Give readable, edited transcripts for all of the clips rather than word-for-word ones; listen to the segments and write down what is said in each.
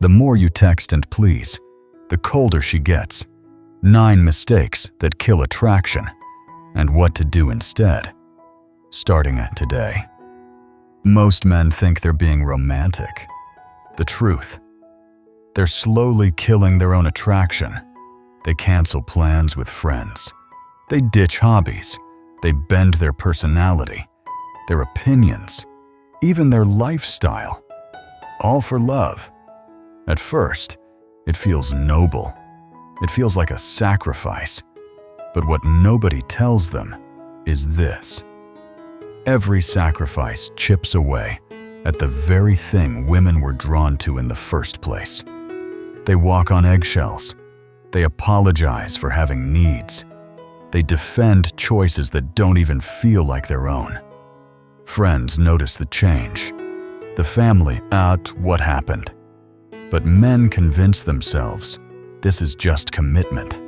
The more you text and please, the colder she gets. 9 mistakes that kill attraction, and what to do instead, starting today. Most men think they're being romantic. The truth: they're slowly killing their own attraction. They cancel plans with friends. They ditch hobbies. They bend their personality, their opinions, even their lifestyle, all for love. At first, it feels noble. It feels like a sacrifice. But what nobody tells them is this: every sacrifice chips away at the very thing women were drawn to in the first place. They walk on eggshells. They apologize for having needs. They defend choices that don't even feel like their own. Friends notice the change. The family asked what happened. But men convince themselves this is just commitment.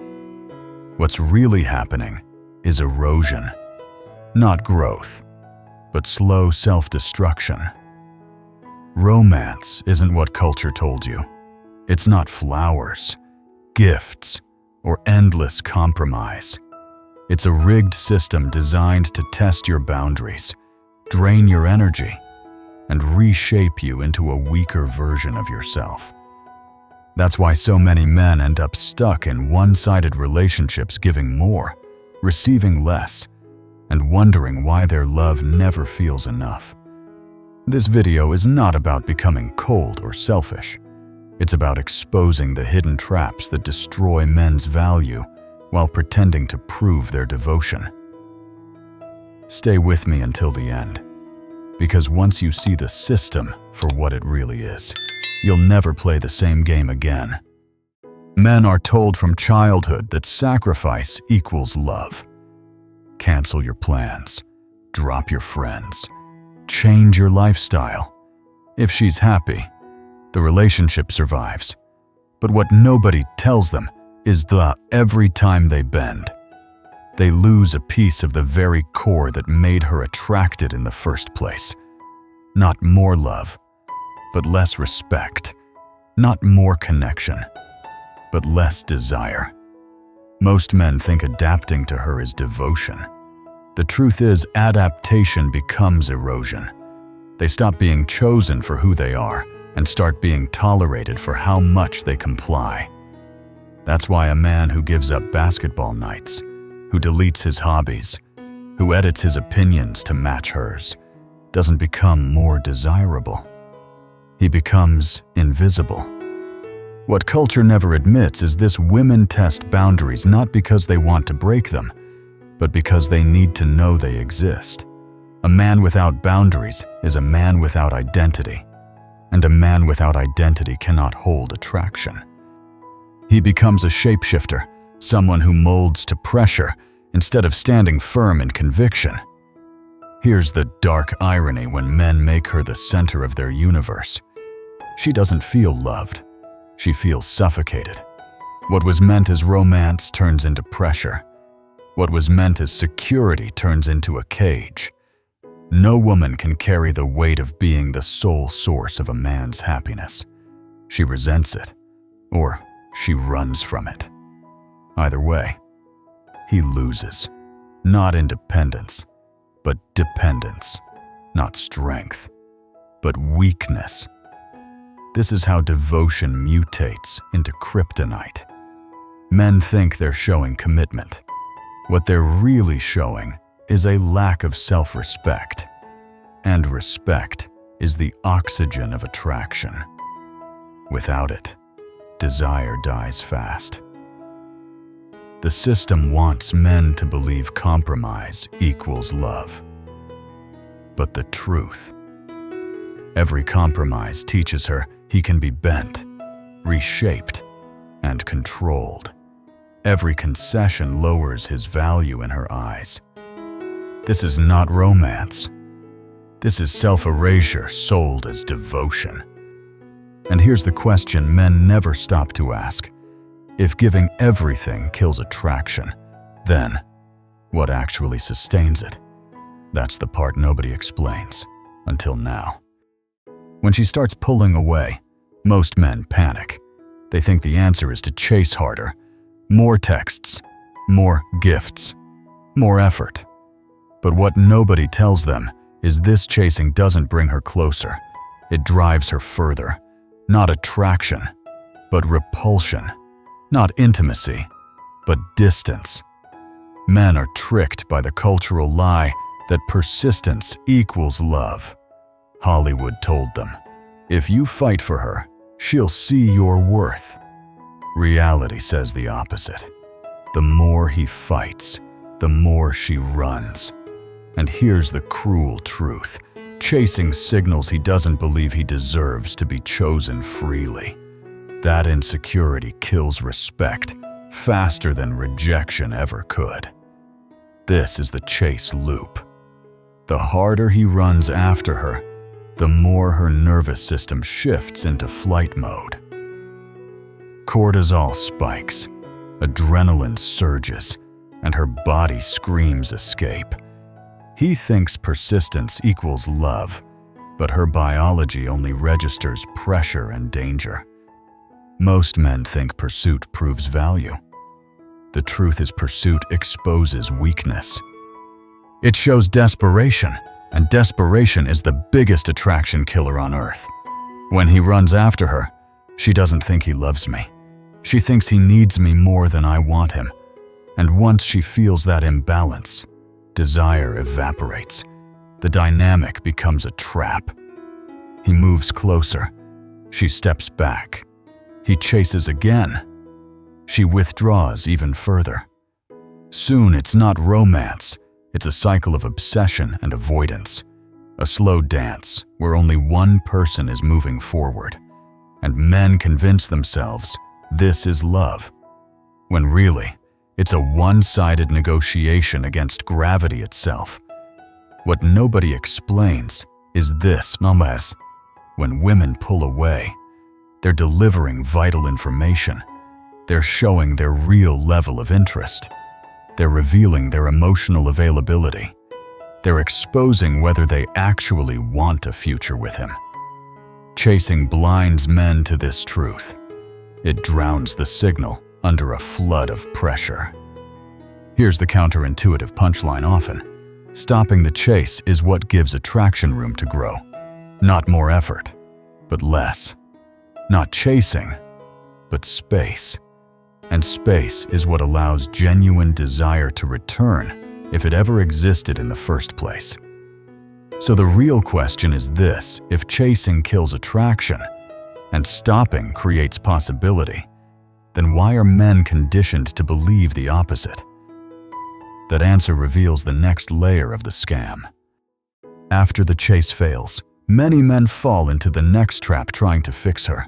What's really happening is erosion. Not growth, but slow self-destruction. Romance isn't what culture told you. It's not flowers, gifts, or endless compromise. It's a rigged system designed to test your boundaries, drain your energy, and reshape you into a weaker version of yourself. That's why so many men end up stuck in one-sided relationships, giving more, receiving less, and wondering why their love never feels enough. This video is not about becoming cold or selfish. It's about exposing the hidden traps that destroy men's value while pretending to prove their devotion. Stay with me until the end, because once you see the system for what it really is, you'll never play the same game again. Men are told from childhood that sacrifice equals love. Cancel your plans, drop your friends, change your lifestyle. If she's happy, the relationship survives. But what nobody tells them is that every time they bend, they lose a piece of the very core that made her attracted in the first place. Not more love, but less respect. Not more connection, but less desire. Most men think adapting to her is devotion. The truth is, adaptation becomes erosion. They stop being chosen for who they are and start being tolerated for how much they comply. That's why a man who gives up basketball nights, who deletes his hobbies, who edits his opinions to match hers, doesn't become more desirable. He becomes invisible. What culture never admits is this: women test boundaries not because they want to break them, but because they need to know they exist. A man without boundaries is a man without identity, and a man without identity cannot hold attraction. He becomes a shapeshifter, someone who molds to pressure instead of standing firm in conviction. Here's the dark irony when men make her the center of their universe. She doesn't feel loved. She feels suffocated. What was meant as romance turns into pressure. What was meant as security turns into a cage. No woman can carry the weight of being the sole source of a man's happiness. She resents it, or she runs from it. Either way, he loses. Not independence, but dependence. Not strength, but weakness. This is how devotion mutates into kryptonite. Men think they're showing commitment. What they're really showing is a lack of self-respect. And respect is the oxygen of attraction. Without it, desire dies fast. The system wants men to believe compromise equals love. But the truth: every compromise teaches her he can be bent, reshaped, and controlled. Every concession lowers his value in her eyes. This is not romance. This is self-erasure sold as devotion. And here's the question men never stop to ask: if giving everything kills attraction, then what actually sustains it? That's the part nobody explains, until now. When she starts pulling away, Most men panic. They think the answer is to chase harder. More texts, more gifts, more effort. But what nobody tells them is this chasing doesn't bring her closer. It drives her further. Not attraction, but repulsion. Not intimacy, but distance. Men are tricked by the cultural lie that persistence equals love. Hollywood told them, if you fight for her, she'll see your worth. Reality says the opposite. The more he fights, the more she runs. And here's the cruel truth. Chasing signals he doesn't believe he deserves to be chosen freely. That insecurity kills respect faster than rejection ever could. This is the chase loop. The harder he runs after her, the more her nervous system shifts into flight mode. Cortisol spikes, adrenaline surges, and her body screams escape. He thinks persistence equals love, but her biology only registers pressure and danger. Most men think pursuit proves value. The truth is pursuit exposes weakness. It shows desperation, and desperation is the biggest attraction killer on earth. When he runs after her, she doesn't think he loves me. She thinks he needs me more than I want him. And once she feels that imbalance, desire evaporates. The dynamic becomes a trap. He moves closer. She steps back. He chases again. She withdraws even further. Soon it's not romance. It's a cycle of obsession and avoidance. A slow dance where only one person is moving forward. And men convince themselves this is love, when really, it's a one-sided negotiation against gravity itself. What nobody explains is this: when women pull away, they're delivering vital information. They're showing their real level of interest. They're revealing their emotional availability. They're exposing whether they actually want a future with him. Chasing blinds men to this truth. It drowns the signal under a flood of pressure. Here's the counterintuitive punchline often. Stopping the chase is what gives attraction room to grow. Not more effort, but less. Not chasing, but space. And space is what allows genuine desire to return if it ever existed in the first place. So the real question is this: if chasing kills attraction and stopping creates possibility, then why are men conditioned to believe the opposite? That answer reveals the next layer of the scam. After the chase fails, many men fall into the next trap trying to fix her.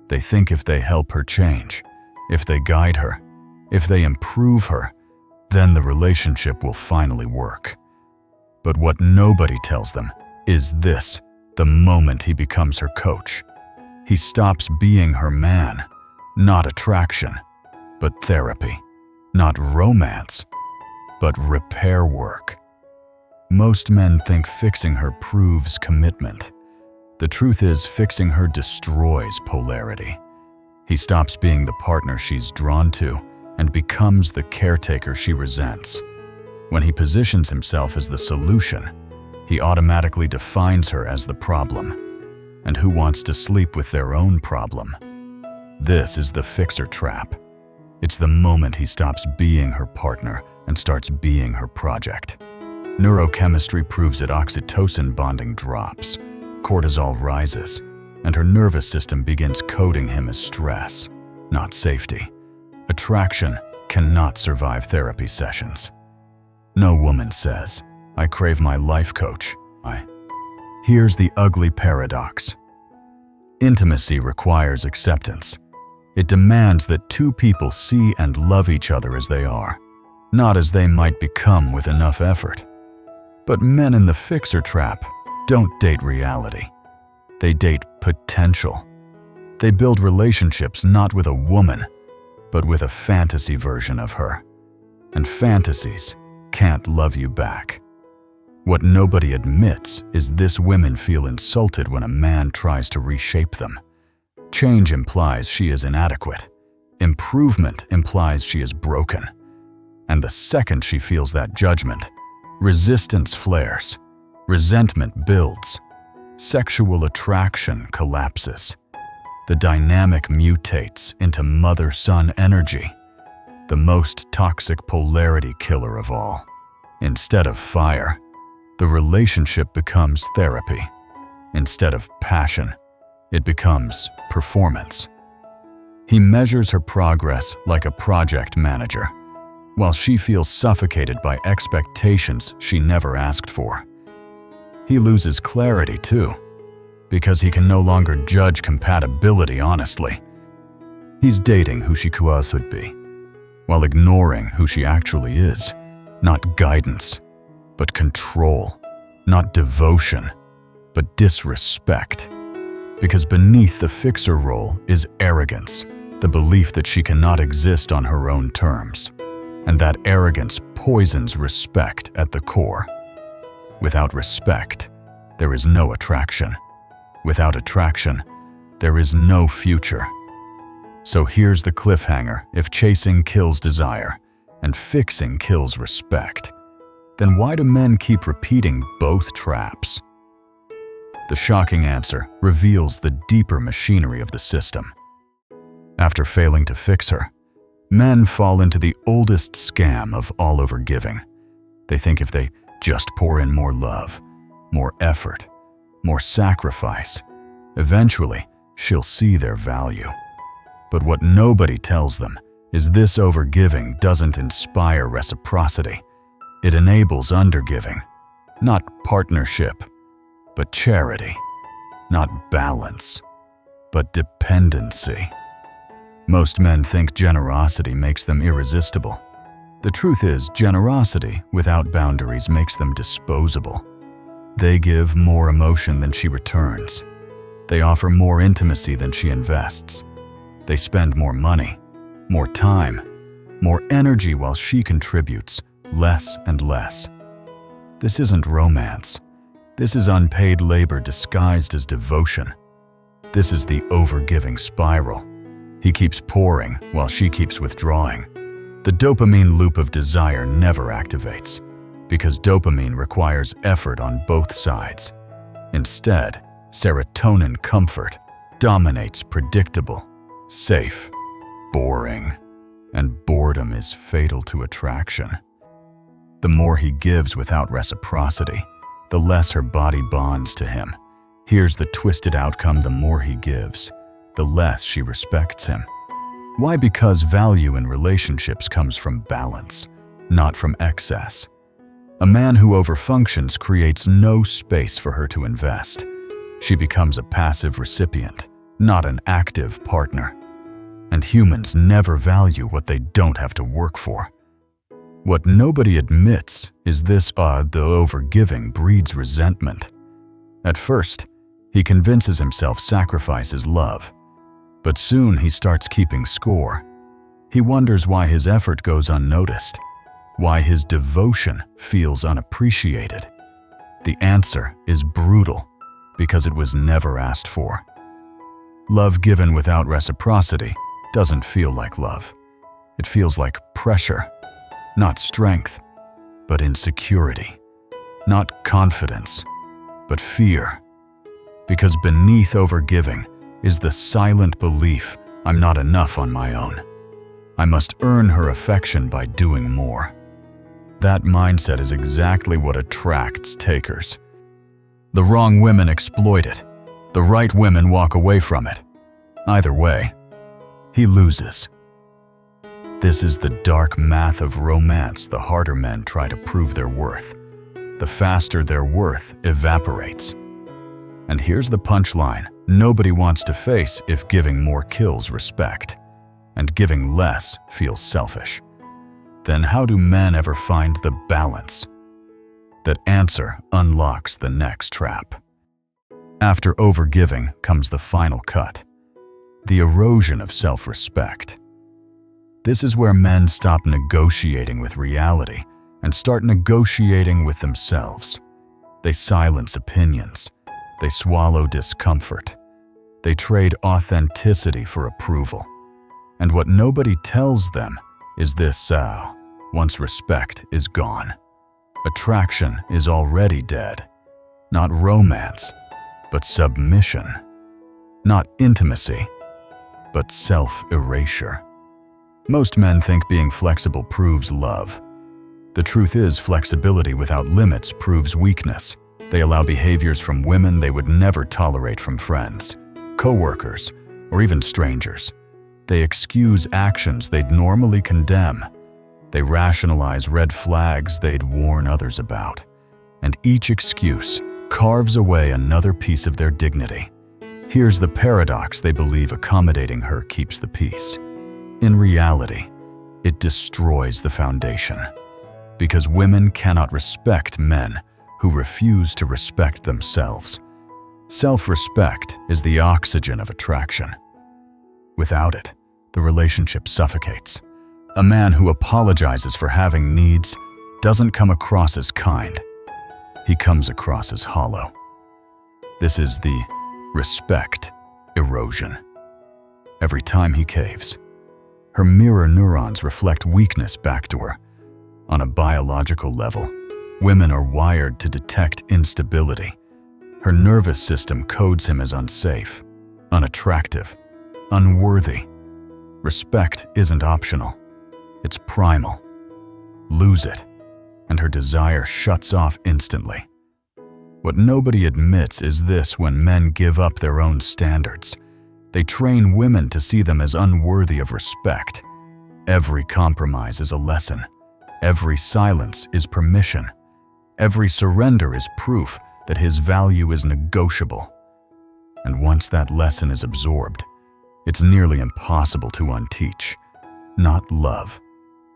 They think if they help her change, if they guide her, if they improve her, then the relationship will finally work. But what nobody tells them is this: the moment he becomes her coach, he stops being her man. Not attraction, but therapy. Not romance, but repair work. Most men think fixing her proves commitment. The truth is, fixing her destroys polarity. He stops being the partner she's drawn to and becomes the caretaker she resents. When he positions himself as the solution, he automatically defines her as the problem. And who wants to sleep with their own problem? This is the fixer trap. It's the moment he stops being her partner and starts being her project. Neurochemistry proves that oxytocin bonding drops, cortisol rises, and her nervous system begins coding him as stress, not safety. Attraction cannot survive therapy sessions. No woman says, "I crave my life coach." Here's the ugly paradox. Intimacy requires acceptance. It demands that two people see and love each other as they are, not as they might become with enough effort. But men in the fixer trap don't date reality. They date potential. They build relationships not with a woman, but with a fantasy version of her. And fantasies can't love you back. What nobody admits is this: women feel insulted when a man tries to reshape them. Change implies she is inadequate. Improvement implies she is broken. And the second she feels that judgment, resistance flares, resentment builds, sexual attraction collapses. The dynamic mutates into mother-son energy, the most toxic polarity killer of all. Instead of fire, the relationship becomes therapy. Instead of passion, it becomes performance. He measures her progress like a project manager, while she feels suffocated by expectations she never asked for. He loses clarity too, because he can no longer judge compatibility honestly. He's dating who she should be, while ignoring who she actually is. Not guidance, but control. Not devotion, but disrespect. Because beneath the fixer role is arrogance, the belief that she cannot exist on her own terms. And that arrogance poisons respect at the core. Without respect, there is no attraction. Without attraction, there is no future. So here's the cliffhanger: if chasing kills desire, and fixing kills respect, then why do men keep repeating both traps? The shocking answer reveals the deeper machinery of the system. After failing to fix her, men fall into the oldest scam of all over giving. They think if they just pour in more love, more effort, more sacrifice, eventually she'll see their value. But what nobody tells them is this overgiving doesn't inspire reciprocity. It enables undergiving, not partnership, but charity, not balance, but dependency. Most men think generosity makes them irresistible. The truth is, generosity without boundaries makes them disposable. They give more emotion than she returns. They offer more intimacy than she invests. They spend more money, more time, more energy while she contributes less and less. This isn't romance. This is unpaid labor disguised as devotion. This is the overgiving spiral. He keeps pouring while she keeps withdrawing. The dopamine loop of desire never activates, because dopamine requires effort on both sides. Instead, serotonin comfort dominates predictable, safe, boring, and boredom is fatal to attraction. The more he gives without reciprocity, the less her body bonds to him. Here's the twisted outcome: the more he gives, the less she respects him. Why? Because value in relationships comes from balance, not from excess. A man who overfunctions creates no space for her to invest. She becomes a passive recipient, not an active partner. And humans never value what they don't have to work for. What nobody admits is this: the overgiving breeds resentment. At first, he convinces himself sacrifice is love. But soon he starts keeping score. He wonders why his effort goes unnoticed, why his devotion feels unappreciated. The answer is brutal, because it was never asked for. Love given without reciprocity doesn't feel like love. It feels like pressure, not strength, but insecurity, not confidence, but fear. Because beneath overgiving is the silent belief I'm not enough on my own. I must earn her affection by doing more. That mindset is exactly what attracts takers. The wrong women exploit it. The right women walk away from it. Either way, he loses. This is the dark math of romance. The harder men try to prove their worth, the faster their worth evaporates. And here's the punchline nobody wants to face: if giving more kills respect, and giving less feels selfish, then how do men ever find the balance? That answer unlocks the next trap. After overgiving comes the final cut: the erosion of self-respect. This is where men stop negotiating with reality and start negotiating with themselves. They silence opinions. They swallow discomfort. They trade authenticity for approval. And what nobody tells them is this: once respect is gone, attraction is already dead. Not romance, but submission. Not intimacy, but self-erasure. Most men think being flexible proves love. The truth is, flexibility without limits proves weakness. They allow behaviors from women they would never tolerate from friends, co-workers, or even strangers. They excuse actions they'd normally condemn. They rationalize red flags they'd warn others about. And each excuse carves away another piece of their dignity. Here's the paradox: they believe accommodating her keeps the peace. In reality, it destroys the foundation. Because women cannot respect men who refuse to respect themselves. Self-respect is the oxygen of attraction. Without it, the relationship suffocates. A man who apologizes for having needs doesn't come across as kind. He comes across as hollow. This is the respect erosion. Every time he caves, her mirror neurons reflect weakness back to her. On a biological level, women are wired to detect instability. Her nervous system codes him as unsafe, unattractive, unworthy. Respect isn't optional. It's primal. Lose it, and her desire shuts off instantly. What nobody admits is this: when men give up their own standards, they train women to see them as unworthy of respect. Every compromise is a lesson. Every silence is permission. Every surrender is proof that his value is negotiable. And once that lesson is absorbed, it's nearly impossible to unteach. Not love,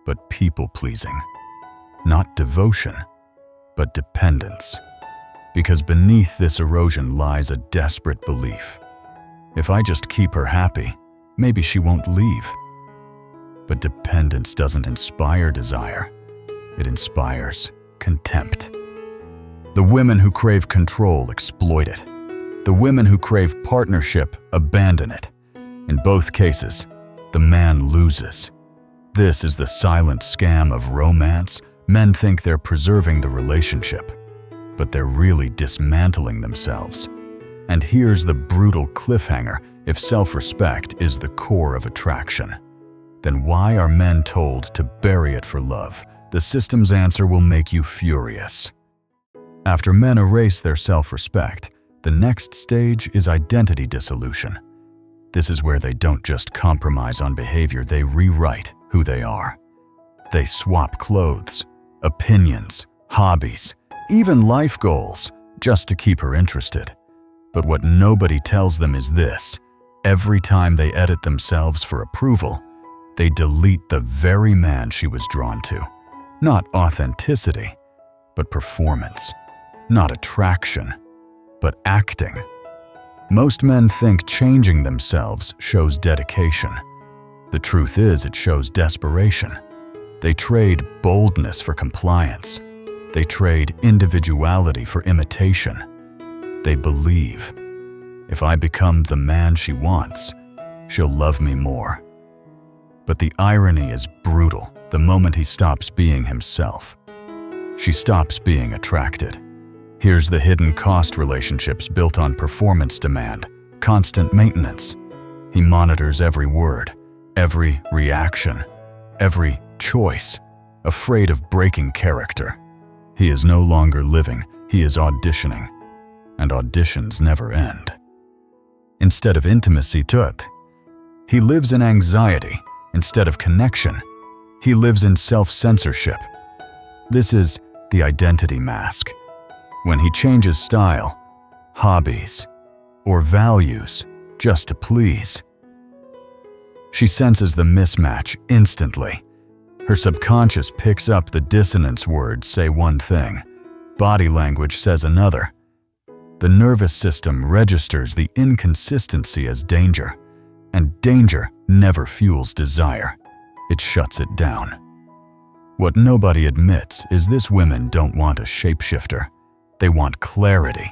but people-pleasing. Not devotion, but dependence. Because beneath this erosion lies a desperate belief: if I just keep her happy, maybe she won't leave. But dependence doesn't inspire desire. It inspires contempt. The women who crave control exploit it. The women who crave partnership abandon it. In both cases, the man loses. This is the silent scam of romance. Men think they're preserving the relationship, but they're really dismantling themselves. And here's the brutal cliffhanger: if self-respect is the core of attraction, then why are men told to bury it for love? The system's answer will make you furious. After men erase their self-respect, the next stage is identity dissolution. This is where they don't just compromise on behavior, they rewrite who they are. They swap clothes, opinions, hobbies, even life goals, just to keep her interested. But what nobody tells them is this: every time they edit themselves for approval, they delete the very man she was drawn to. Not authenticity, but performance. Not attraction, but acting. Most men think changing themselves shows dedication. The truth is, it shows desperation. They trade boldness for compliance. They trade individuality for imitation. They believe, if I become the man she wants, she'll love me more. But the irony is brutal. The moment he stops being himself, she stops being attracted. Here's the hidden cost: relationships built on performance demand, constant maintenance. He monitors every word, every reaction, every choice, afraid of breaking character. He is no longer living, he is auditioning, and auditions never end. Instead of intimacy, he lives in anxiety. Instead of connection, he lives in self-censorship. This is the identity mask. When he changes style, hobbies, or values just to please, she senses the mismatch instantly. Her subconscious picks up the dissonance: words say one thing, body language says another. The nervous system registers the inconsistency as danger, and danger never fuels desire. It shuts it down. What nobody admits is this: women don't want a shapeshifter. They want clarity.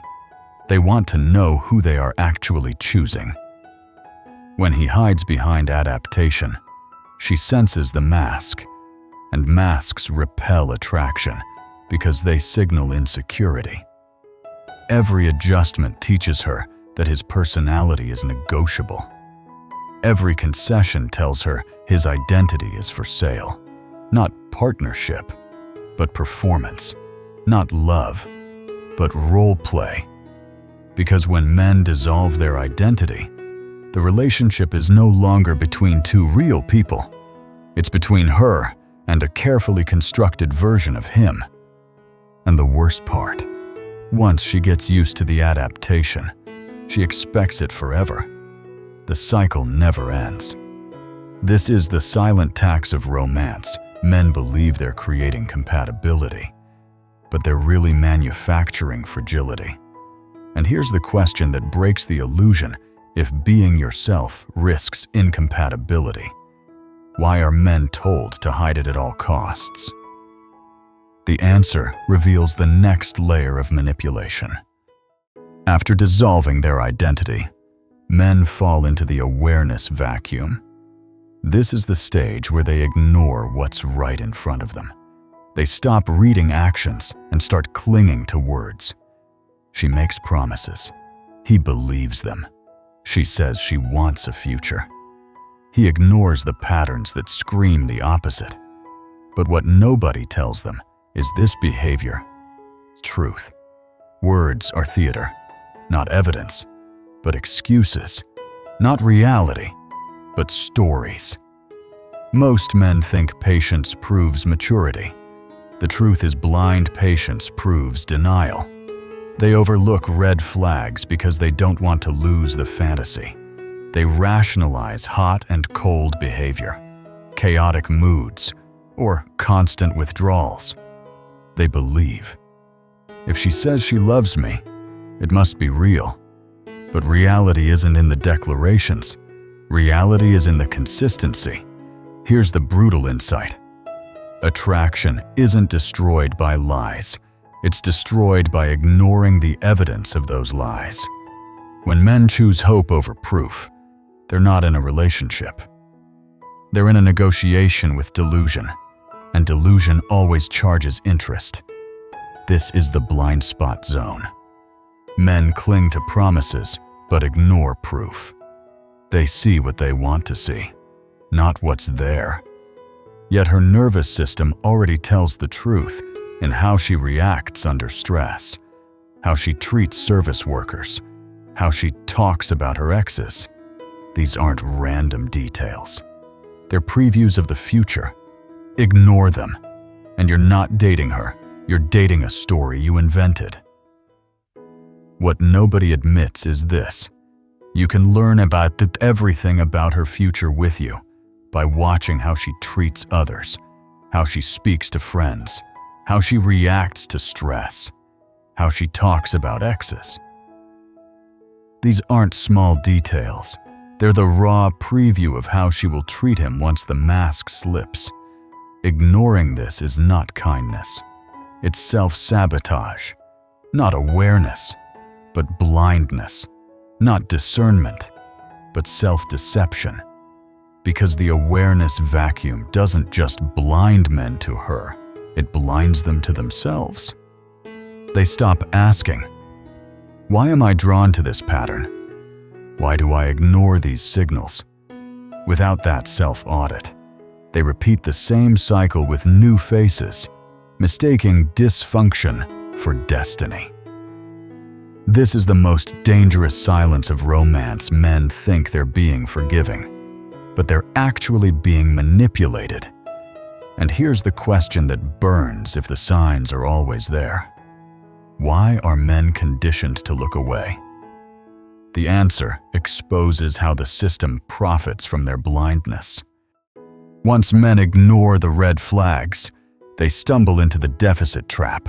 They want to know who they are actually choosing. When he hides behind adaptation, she senses the mask, and masks repel attraction because they signal insecurity. Every adjustment teaches her that his personality is negotiable. Every concession tells her his identity is for sale, not partnership, but performance, not love, but role play. Because when men dissolve their identity, the relationship is no longer between two real people. It's between her and a carefully constructed version of him. And the worst part, once she gets used to the adaptation, she expects it forever. The cycle never ends. This is the silent tax of romance. Men believe they're creating compatibility, but they're really manufacturing fragility. And here's the question that breaks the illusion: if being yourself risks incompatibility, why are men told to hide it at all costs? The answer reveals the next layer of manipulation. After dissolving their identity, men fall into the awareness vacuum. This is the stage where they ignore what's right in front of them. They stop reading actions and start clinging to words. She makes promises. He believes them. She says she wants a future. He ignores the patterns that scream the opposite. But what nobody tells them is this behavior is truth. Words are theater, not evidence, but excuses, not reality, but stories. Most men think patience proves maturity. The truth is, blind patience proves denial. They overlook red flags because they don't want to lose the fantasy. They rationalize hot and cold behavior, chaotic moods, or constant withdrawals. They believe, if she says she loves me, it must be real. But reality isn't in the declarations. Reality is in the consistency. Here's the brutal insight. Attraction isn't destroyed by lies. It's destroyed by ignoring the evidence of those lies. When men choose hope over proof, they're not in a relationship. They're in a negotiation with delusion, and delusion always charges interest. This is the blind spot zone. Men cling to promises but ignore proof. They see what they want to see, not what's there. Yet her nervous system already tells the truth in how she reacts under stress, how she treats service workers, how she talks about her exes. These aren't random details. They're previews of the future. Ignore them, and you're not dating her. You're dating a story you invented. What nobody admits is this: you can learn about everything about her future with you by watching how she treats others, how she speaks to friends, how she reacts to stress, how she talks about exes. These aren't small details. They're the raw preview of how she will treat him once the mask slips. Ignoring this is not kindness. It's self-sabotage, not awareness, but blindness, not discernment, but self-deception. Because the awareness vacuum doesn't just blind men to her, it blinds them to themselves. They stop asking, why am I drawn to this pattern? Why do I ignore these signals? Without that self-audit, they repeat the same cycle with new faces, mistaking dysfunction for destiny. This is the most dangerous silence of romance. Men think they're being forgiving, but they're actually being manipulated. And here's the question that burns if the signs are always there. Why are men conditioned to look away? The answer exposes how the system profits from their blindness. Once men ignore the red flags, they stumble into the deficit trap.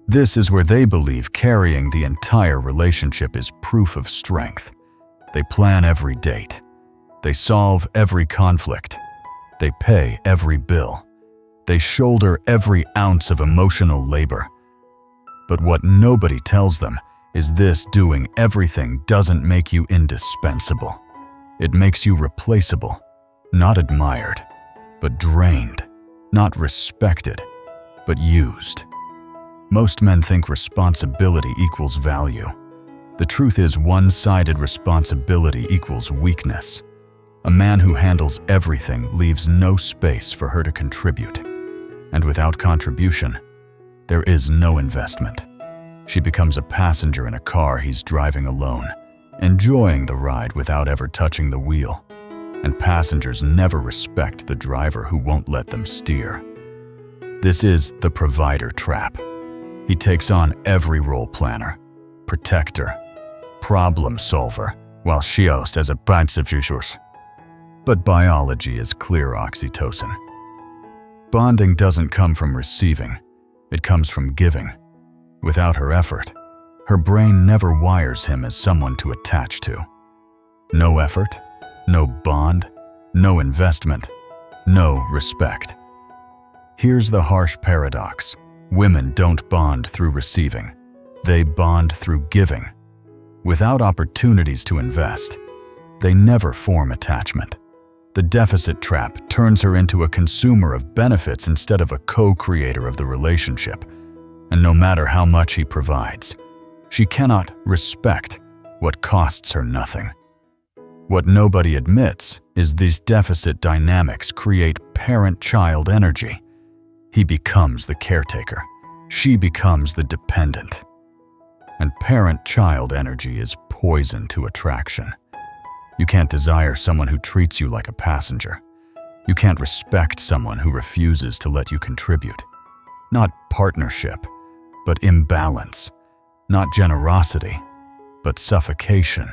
This is where they believe carrying the entire relationship is proof of strength. They plan every date. They solve every conflict. They pay every bill. They shoulder every ounce of emotional labor. But what nobody tells them is this: doing everything doesn't make you indispensable. It makes you replaceable, not admired, but drained, not respected, but used. Most men think responsibility equals value. The truth is, one-sided responsibility equals weakness. A man who handles everything leaves no space for her to contribute. And without contribution, there is no investment. She becomes a passenger in a car he's driving alone, enjoying the ride without ever touching the wheel. And passengers never respect the driver who won't let them steer. This is the provider trap. He takes on every role planner, protector, problem solver, while she hosts as a bunch of users. But biology is clear oxytocin. Bonding doesn't come from receiving, it comes from giving. Without her effort, her brain never wires him as someone to attach to. No effort, no bond, no investment, no respect. Here's the harsh paradox. Women don't bond through receiving. They bond through giving. Without opportunities to invest, they never form attachment. The deficit trap turns her into a consumer of benefits instead of a co-creator of the relationship. And no matter how much he provides, she cannot respect what costs her nothing. What nobody admits is these deficit dynamics create parent-child energy. He becomes the caretaker. She becomes the dependent. And parent-child energy is poison to attraction. You can't desire someone who treats you like a passenger. You can't respect someone who refuses to let you contribute. Not partnership, but imbalance. Not generosity, but suffocation.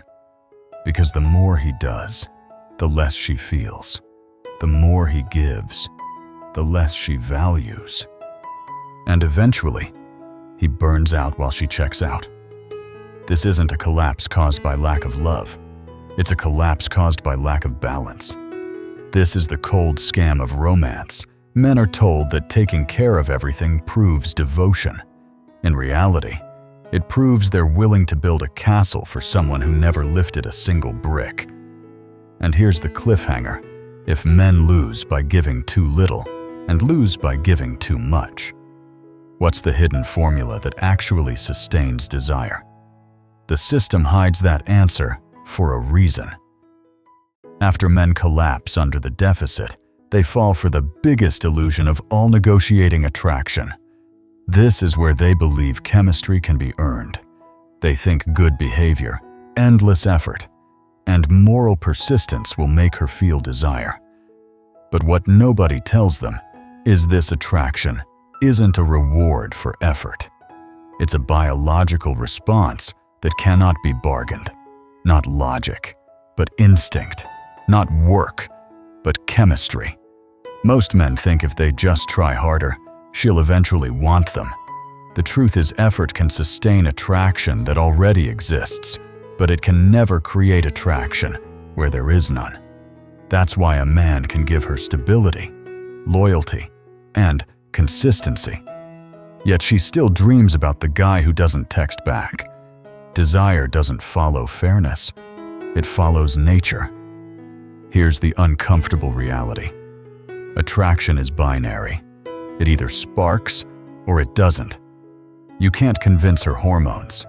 Because the more he does, the less she feels. The more he gives, the less she values. And eventually, he burns out while she checks out. This isn't a collapse caused by lack of love. It's a collapse caused by lack of balance. This is the cold scam of romance. Men are told that taking care of everything proves devotion. In reality, it proves they're willing to build a castle for someone who never lifted a single brick. And here's the cliffhanger. If men lose by giving too little and lose by giving too much, what's the hidden formula that actually sustains desire? The system hides that answer for a reason. After men collapse under the deficit, they fall for the biggest illusion of all negotiating attraction. This is where they believe chemistry can be earned. They think good behavior, endless effort, and moral persistence will make her feel desire. But what nobody tells them is this attraction isn't a reward for effort. It's a biological response that cannot be bargained. Not logic, but instinct. Not work, but chemistry. Most men think if they just try harder, she'll eventually want them. The truth is, effort can sustain attraction that already exists, but it can never create attraction where there is none. That's why a man can give her stability, loyalty, and consistency. Yet she still dreams about the guy who doesn't text back. Desire doesn't follow fairness. It follows nature. Here's the uncomfortable reality. Attraction is binary. It either sparks or it doesn't. You can't convince her hormones.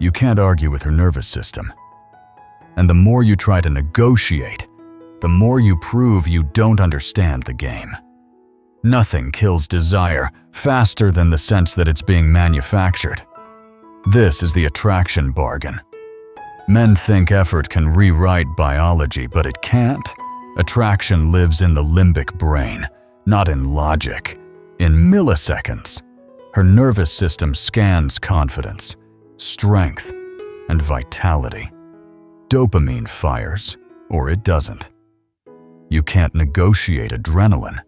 You can't argue with her nervous system. And the more you try to negotiate, the more you prove you don't understand the game. Nothing kills desire faster than the sense that it's being manufactured. This is the attraction bargain. Men think effort can rewrite biology, but it can't. Attraction lives in the limbic brain, not in logic. In milliseconds, her nervous system scans confidence, strength, and vitality. Dopamine fires, or it doesn't. You can't negotiate adrenaline.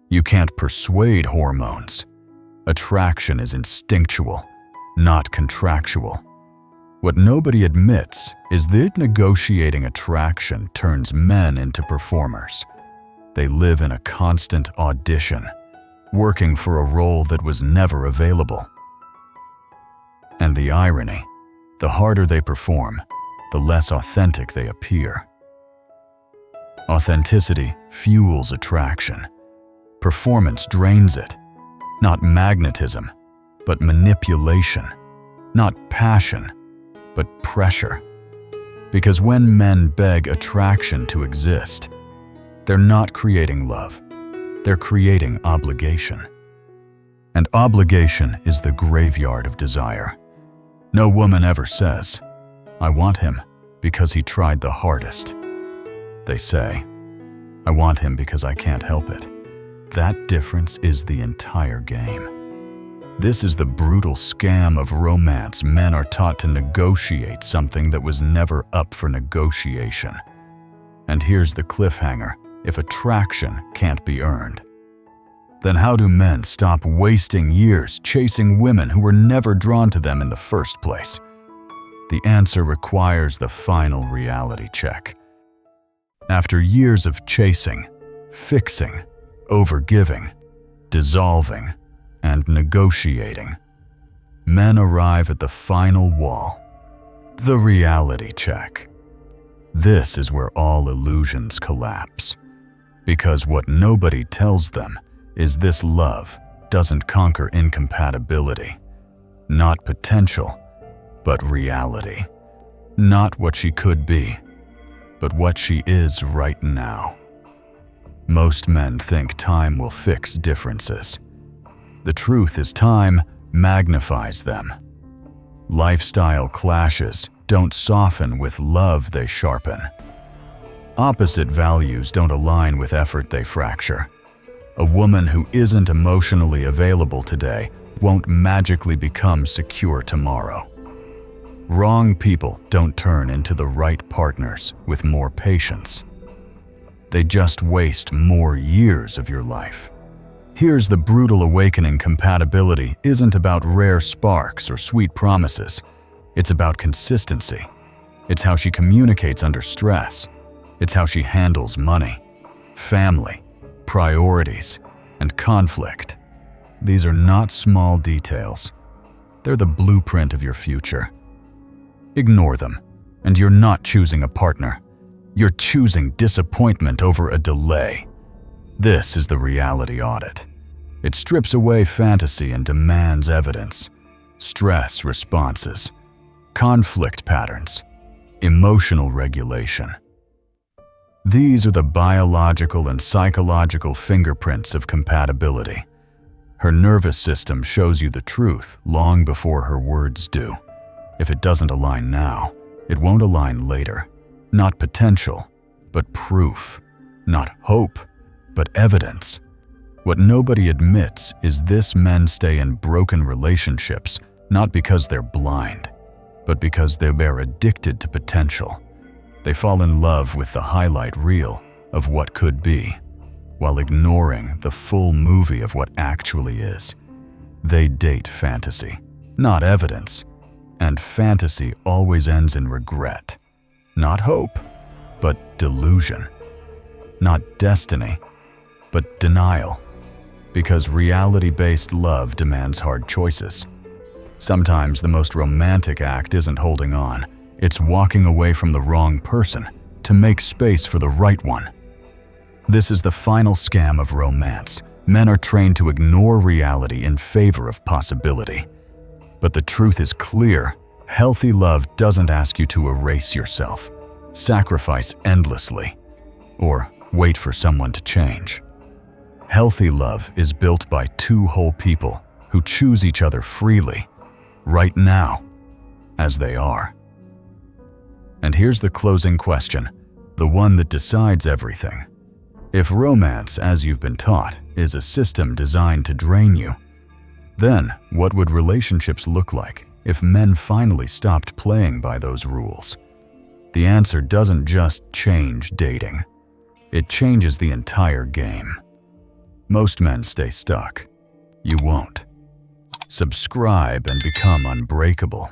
You can't persuade hormones. Attraction is instinctual, not contractual. What nobody admits is that negotiating attraction turns men into performers. They live in a constant audition, working for a role that was never available. And the irony, the harder they perform, the less authentic they appear. Authenticity fuels attraction. Performance drains it. Not magnetism, but manipulation. Not passion, but pressure. Because when men beg attraction to exist, they're not creating love. They're creating obligation. And obligation is the graveyard of desire. No woman ever says, "I want him because he tried the hardest." They say, "I want him because I can't help it." That difference is the entire game. This is the brutal scam of romance. Men are taught to negotiate something that was never up for negotiation. And here's the cliffhanger: if attraction can't be earned, then how do men stop wasting years chasing women who were never drawn to them in the first place? The answer requires the final reality check. After years of chasing, fixing, overgiving, dissolving, and negotiating, men arrive at the final wall, the reality check. This is where all illusions collapse, because what nobody tells them is this: love doesn't conquer incompatibility. Not potential, but reality. Not what she could be, but what she is right now. Most men think time will fix differences. The truth is, time magnifies them. Lifestyle clashes don't soften with love, they sharpen. Opposite values don't align with effort, they fracture. A woman who isn't emotionally available today won't magically become secure tomorrow. Wrong people don't turn into the right partners with more patience. They just waste more years of your life. Here's the brutal awakening: compatibility isn't about rare sparks or sweet promises. It's about consistency. It's how she communicates under stress. It's how she handles money, family, priorities, and conflict. These are not small details. They're the blueprint of your future. Ignore them, and you're not choosing a partner. You're choosing disappointment over a delay. This is the reality audit. It strips away fantasy and demands evidence: stress responses, conflict patterns, emotional regulation. These are the biological and psychological fingerprints of compatibility. Her nervous system shows you the truth long before her words do. If it doesn't align now, it won't align later. Not potential, but proof. Not hope, but evidence. What nobody admits is this: men stay in broken relationships not because they're blind, but because they're addicted to potential. They fall in love with the highlight reel of what could be, while ignoring the full movie of what actually is. They date fantasy, not evidence, and fantasy always ends in regret. Not hope, but delusion. Not destiny, but denial. Because reality-based love demands hard choices. Sometimes the most romantic act isn't holding on. It's walking away from the wrong person to make space for the right one. This is the final scam of romance. Men are trained to ignore reality in favor of possibility. But the truth is clear. Healthy love doesn't ask you to erase yourself, sacrifice endlessly, or wait for someone to change. Healthy love is built by two whole people who choose each other freely, right now, as they are. And here's the closing question, the one that decides everything. If romance, as you've been taught, is a system designed to drain you, then what would relationships look like if men finally stopped playing by those rules? The answer doesn't just change dating. It changes the entire game. Most men stay stuck. You won't. Subscribe and become unbreakable.